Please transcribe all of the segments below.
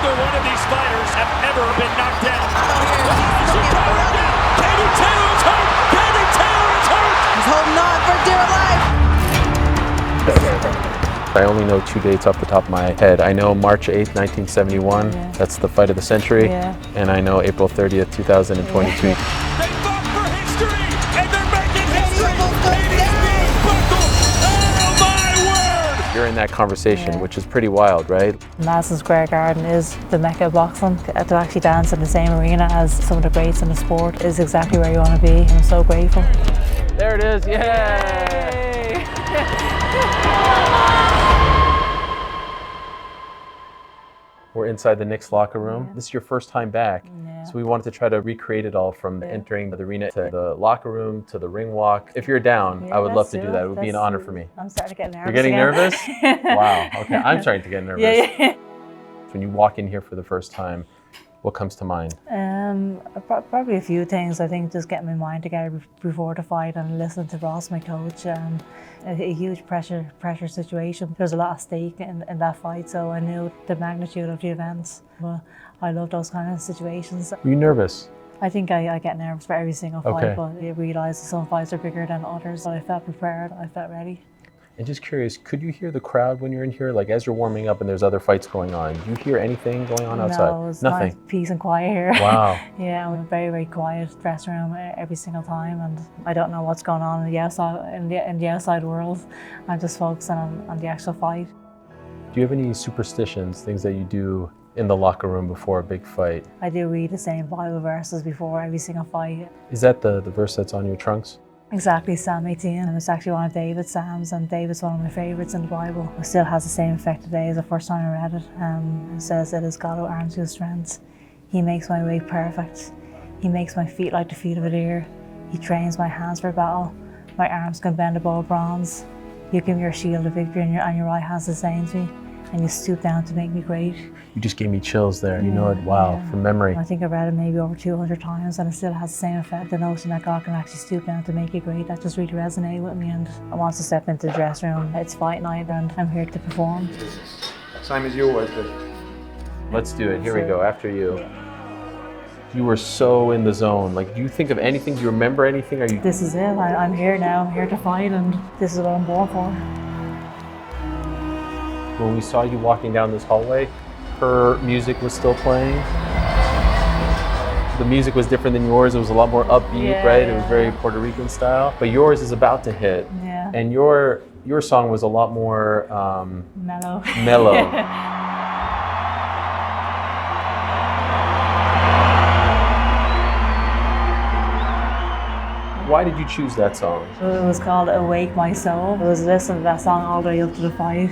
Neither one of these fighters have ever been knocked down. Katie Taylor is hurt! Katie Taylor is hurt! He's holding on for dear life! I only know 2 dates off the top of my head. I know March 8th, 1971. Yeah. That's the fight of the century. Yeah. And I know April 30th, 2022. They fought for history, and they're making history. Katie's being buckled. Oh my word! You're in that conversation, Yeah. which is pretty wild, right? Madison Square Garden is the mecca of boxing. To actually dance in the same arena as some of the greats in the sport is exactly where you want to be. I'm so grateful. There it is, yeah! We're inside the Knicks locker room. Yeah. This is your first time back. Yeah. So we wanted to try to recreate it all from Yeah. entering the arena to the locker room to the ring walk. If you're down, Yeah, I would love let's to do it. that. It would be an Let's honor do for me. I'm starting to get nervous. You're getting again. nervous? Wow, okay, I'm starting to get nervous. Yeah. When you walk in here for the first time, what comes to mind? Probably a few things. I think just getting my mind together before the fight and listening to Ross, my coach, and a huge pressure situation. There's a lot at stake in that fight, so I knew the magnitude of the events. But I love those kind of situations. Were you nervous? I think I get nervous for every single fight, Okay. but I realise that some fights are bigger than others. But I felt prepared, I felt ready. And just curious, could you hear the crowd when you're in here? Like as you're warming up and there's other fights going on, do you hear anything going on outside? No, it's Nothing. nice, peace and quiet here. Wow. Yeah, I'm a very, very quiet dressing room every single time, and I don't know what's going on in the outside world. I'm just focusing on the actual fight. Do you have any superstitions, things that you do in the locker room before a big fight? I do read the same Bible verses before every single fight. Is that the verse that's on your trunks? Exactly, Psalm 18, and it's actually one of David's Psalms, and David's one of my favourites in the Bible. It still has the same effect today as the first time I read it. It says, "It is God who arms you with strength. He makes my way perfect. He makes my feet like the feet of a deer. He trains my hands for battle. My arms can bend a bow of bronze. You give me your shield of victory, and your right hand sustains me, and you stoop down to make me great." You just gave me chills there. You know it, wow, Yeah. from memory. I think I read it maybe over 200 times, and it still has the same effect. The notion that God can actually stoop down to make you great, that just really resonated with me. And I want to step into the dressing room. It's fight night, and I'm here to perform. Same as you always do. Let's do it. Here we go. After you. You were so in the zone. Like, do you think of anything? Do you remember anything? Are you? This is it. I'm here now. I'm here to fight, and this is what I'm born for. When we saw you walking down this hallway, her music was still playing. The music was different than yours. It was a lot more upbeat, Yeah, right? It was yeah. very Puerto Rican style. But yours is about to hit. Yeah. And your song was a lot more Mellow. mellow. Why did you choose that song? It was called "Awake My Soul." I was listening to that song all the way up to the fight.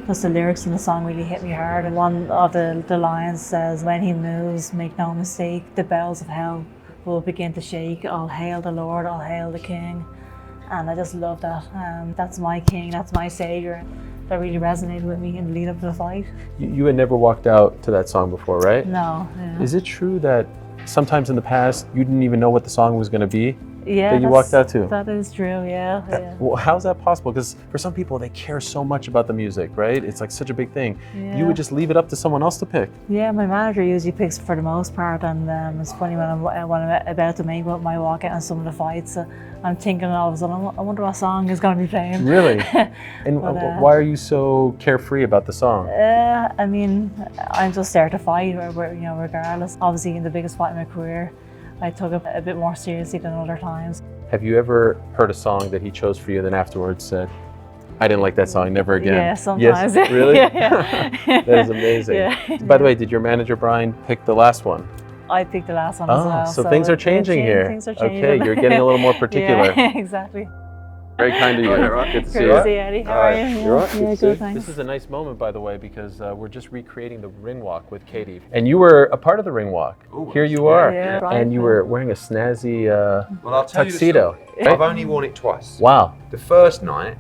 Plus the lyrics in the song really hit me hard. And one of the lines says, "When he moves, make no mistake, the bells of hell will begin to shake. All hail the Lord, all hail the King." And I just love that. That's my King, that's my Savior. That really resonated with me in the lead up to the fight. You had never walked out to that song before, right? No. Yeah. Is it true that sometimes in the past you didn't even know what the song was going to be? Yeah, that you walked out to? That is true, yeah. Well, how's that possible? Because for some people, they care so much about the music, right? It's like such a big thing. Yeah. You would just leave it up to someone else to pick. Yeah, my manager usually picks for the most part, and it's funny when I'm about to make my walkout on some of the fights, I'm thinking all of a sudden, I wonder what song is going to be playing. Really? And But, why are you so carefree about the song? I mean, I'm just there to fight, regardless. Obviously, in the biggest fight in my career, I took it a bit more seriously than other times. Have you ever heard a song that he chose for you and then afterwards said, "I didn't like that song, never again"? Yeah, sometimes. Yes? Really? Yeah. That is amazing. Yeah. By the way, did your manager, Brian, pick the last one? I picked the last one as well. So things are changing here. Things are changing. Okay, you're getting a little more particular. Yeah, exactly. Very kind of you. All right. Good to see Good you. to see you, Eddie. How are you? You all right? Yeah, Good to see good, you. thanks. This is a nice moment, by the way, because we're just recreating the ring walk with Katie. And you were a part of the ring walk. Ooh, Here you are. Yeah, right. And you were wearing a snazzy Well, I'll tell tuxedo. you the story. I've only worn it twice. Wow. The first night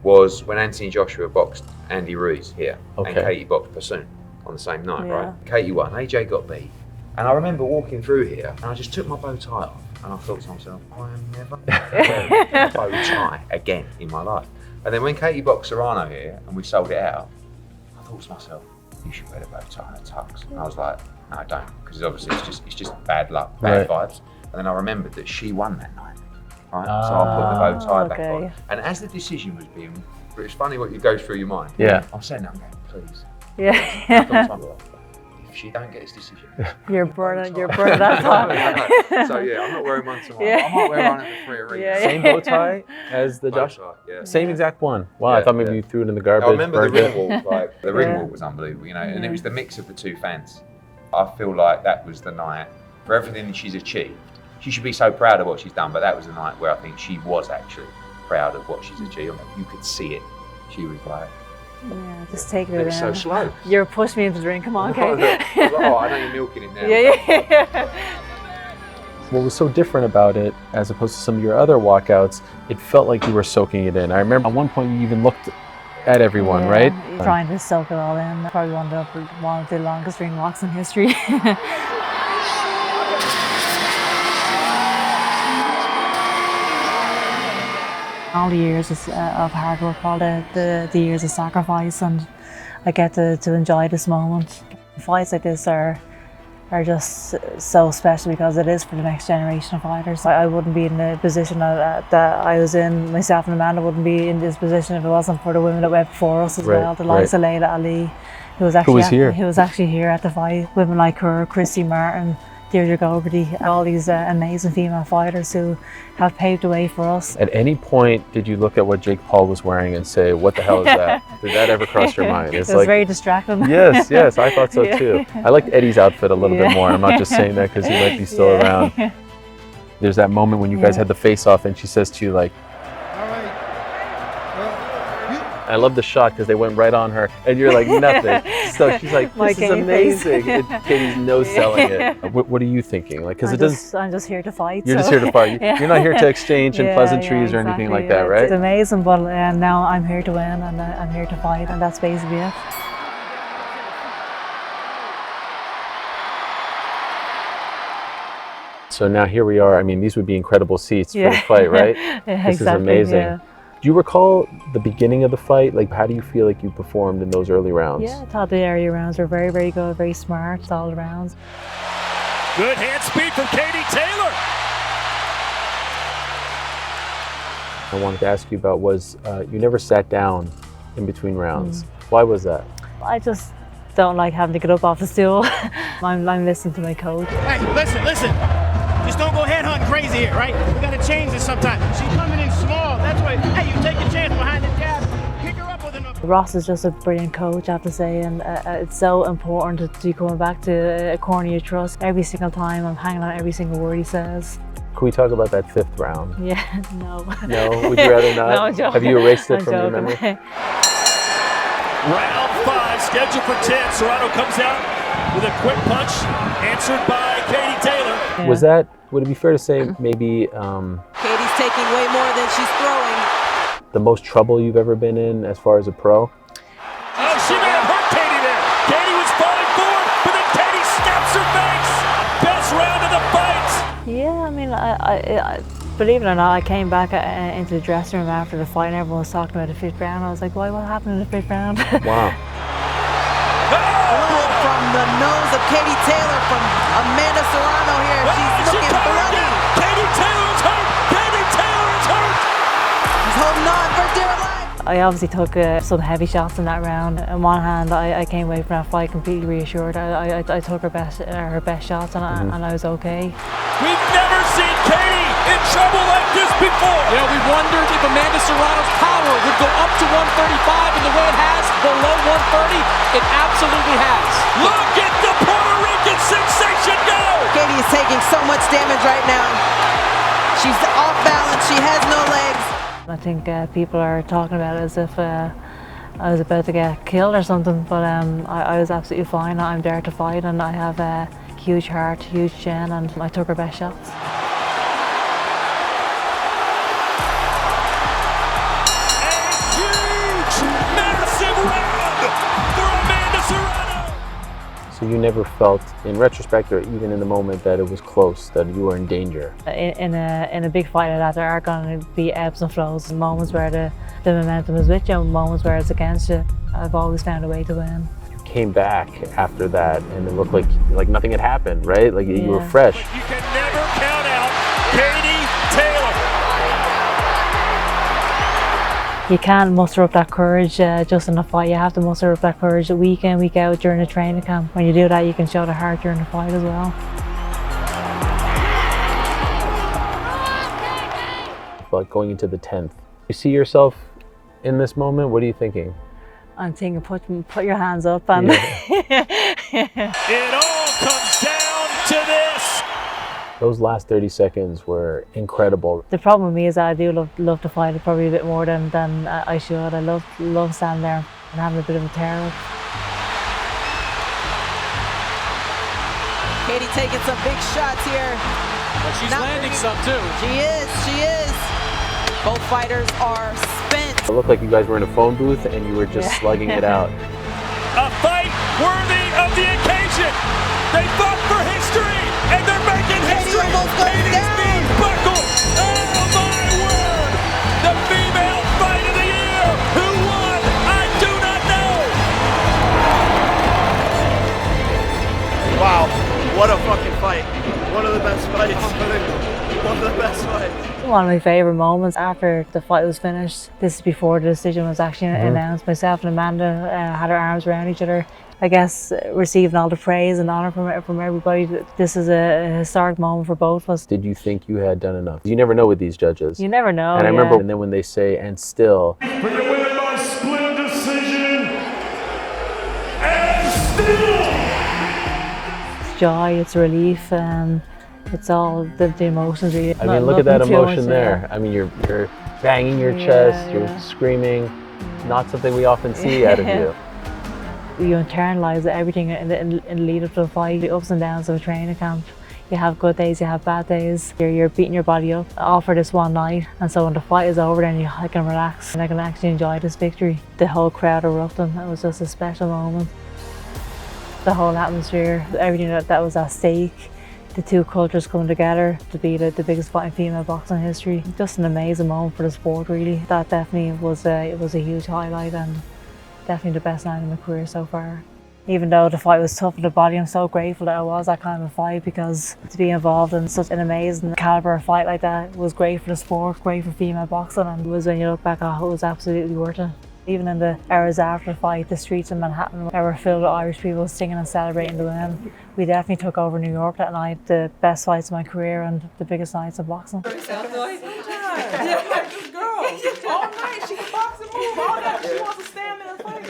was when Anthony Joshua boxed Andy Ruiz here, Okay. and Katie boxed Bassoon on the same night, Yeah. right? Katie won, AJ got beat. And I remember walking through here, and I just took my bow tie off, and I thought to myself, I am never wearing a bow tie again in my life. And then when Katie boxed Serrano here, and we sold it out, I thought to myself, you should wear the bow tie and a tux. And I was like, no, I don't, because obviously it's just bad luck, bad vibes. And then I remembered that she won that night, right? So I put the bow tie back on. And as the decision was being, it's funny what goes through your mind. Yeah. I'm saying that, I'm going, please. Yeah. If she don't get this decision, you're burning that time. So yeah, I'm not wearing one tomorrow. I might wear one at the 3 Arena. Yeah. Same bow tie as the Josh? Yeah. Same exact one. Wow, I thought maybe you threw it in the garbage. I remember the burned ring it. walk, like the ring walk was unbelievable, you know, and it was the mix of the two fans. I feel like that was the night for everything that she's achieved. She should be so proud of what she's done, but that was the night where I think she was actually proud of what she's achieved. You could see it. She was like, yeah, just take it it was so down. slow. You're pushing me into the ring. Come on, Kate. I was like, oh, I know you're milking it now. Yeah. What was so different about it, as opposed to some of your other walkouts, it felt like you were soaking it in. I remember at one point you even looked at everyone, right? Trying to soak it all in. Probably one of the longest ring walks in history. All the years of hard work, all the years of sacrifice, and I get to enjoy this moment. Fights like this are just so special because it is for the next generation of fighters. I wouldn't be in the position that I was in. Myself and Amanda wouldn't be in this position if it wasn't for the women that went before us as well. The likes of Layla Ali, who was actually here at the fight. Women like her, Christy Martin, Deirdre Gogarty, all these amazing female fighters who have paved the way for us. At any point, did you look at what Jake Paul was wearing and say, what the hell is that? Did that ever cross your mind? It was very distracting. Yes, I thought so too. I liked Eddie's outfit a little bit more. I'm not just saying that because he might be still around. There's that moment when you guys had the face-off and she says to you like, I love the shot because they went right on her and you're like nothing. So she's like, this is amazing. And Katie's no-selling it. What are you thinking? Like, because I'm just here to fight. You're just here to fight. You're not here to exchange in pleasantries or anything like that, right? It's amazing, but now I'm here to win and I'm here to fight, and that's basically it. So now here we are. I mean, these would be incredible seats for the fight, right? This is amazing. Yeah. Do you recall the beginning of the fight? Like, how do you feel like you performed in those early rounds? Yeah, I thought the area rounds were very, very good, very smart, solid rounds. Good hand speed from Katie Taylor. I wanted to ask you about was you never sat down in between rounds. Why was that? I just don't like having to get up off the stool. I'm listening to my coach. Hey, listen. Just don't go head hunting crazy here, right? We gotta change this sometime. She's coming in small. That's why, hey, you take a chance behind the jab. Pick her up with enough. Ross is just a brilliant coach, I have to say, and it's so important to be coming back to a corner you trust. Every single time I'm hanging on every single word he says. Can we talk about that fifth round? Yeah, no. No, would you rather not? No, I'm joking. Have you erased it I'm from your joking. memory? Round 5, scheduled for 10. Serrano comes out with a quick punch, answered by Katie Taylor. Yeah. Was that, would it be fair to say maybe Katie's taking way more than she's throwing. the most trouble you've ever been in as far as a pro? Oh, she may have hurt Katie there. Katie was falling forward, but then Katie snaps her face. Best round of the fight. Yeah, I mean, I believe it or not, I came back into the dressing room after the fight and everyone was talking about the fifth round. I was like, why, what happened in the fifth round? Wow. Blood from the nose of Katie Taylor from Amanda Serrano here. She's looking bloody. Katie Taylor is hurt. Katie Taylor is hurt. She's holding on for dear life. I obviously took some heavy shots in that round. On one hand, I came away from that fight completely reassured. I took her best shots and I was okay. We've never seen Katie in trouble like this before. You know, we wondered if Amanda Serrano's power would go up to 135, and the way it has below 130, it absolutely has. Look at the Puerto Rican sensation go. Katie is taking so much damage right now. She's off balance. She has no legs. I think people are talking about it as if I was about to get killed or something, but I was absolutely fine. I'm there to fight, and I have a huge heart, huge chin, and I took her best shots. So you never felt, in retrospect or even in the moment, that it was close, that you were in danger? In a big fight like that, there are going to be ebbs and flows, moments where the momentum is with you, moments where it's against you. I've always found a way to win. came back after that, and it looked like nothing had happened, right? Like you were fresh. You can never count out Katie Taylor. You can't muster up that courage just in a fight. You have to muster up that courage week in, week out during the training camp. When you do that, you can show the heart during the fight as well. Like going into the 10th, you see yourself in this moment? What are you thinking? I'm thinking, put your hands up and It all comes down to this. Those last 30 seconds were incredible. The problem with me is that I do love to fight probably a bit more than I should. I love standing there and having a bit of a tear up. Katie taking some big shots here. But she's landing some too. She is. Both fighters are spent. It looked like you guys were in a phone booth and you were just slugging it out. A fight worthy of the occasion. They fought for history, and they're making history. almost goes Katie's down. knees buckled. Oh my word! The female fight of the year. Who won? I do not know. Wow, what a fucking fight. One of the best fights. One of the best fights. One of my favourite moments after the fight was finished. This is before the decision was actually announced. Myself and Amanda had our arms around each other. I guess receiving all the praise and honour from everybody. This is a historic moment for both of us. Did you think you had done enough? You never know with these judges. You never know. And I remember, and then when they say, and still. For the winner by split decision, and still. It's joy, it's relief, it's all the emotions. I mean, look at that emotion there. I mean, you're banging your chest, you're screaming. Not something we often see out of you. You internalise everything in the lead up to the fight, the ups and downs of a training camp. You have good days, you have bad days. You're beating your body up all for this one night. And so when the fight is over, then I can relax and I can actually enjoy this victory. The whole crowd erupted. It was just a special moment. The whole atmosphere, everything that was at stake. The two cultures coming together to be the biggest fight in female boxing history. Just an amazing moment for the sport, really. That definitely was a huge highlight and definitely the best night in my career so far. Even though the fight was tough on the body, I'm so grateful that it was that kind of a fight, because to be involved in such an amazing caliber of fight like that was great for the sport, great for female boxing, and it was, when you look back, it was absolutely worth it. Even in the hours after the fight, the streets in Manhattan were filled with Irish people singing and celebrating the win. We definitely took over New York that night, the best fights of my career and the biggest nights of boxing. This girl, all night, she can box and move all that. She wants to stand there and fight.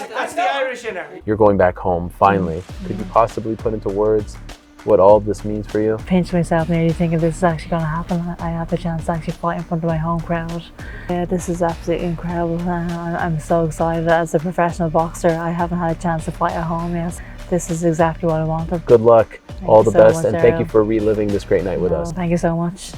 That's the Irish in her. You're going back home, finally. Could you possibly put into words what all this means for you? Pinch myself nearly thinking this is actually going to happen. I have the chance to actually fight in front of my home crowd. Yeah, this is absolutely incredible. I'm so excited. As a professional boxer, I haven't had a chance to fight at home yet. This is exactly what I wanted. Good luck, all the best, and thank Ariel. you for reliving this great night with us. Thank you so much.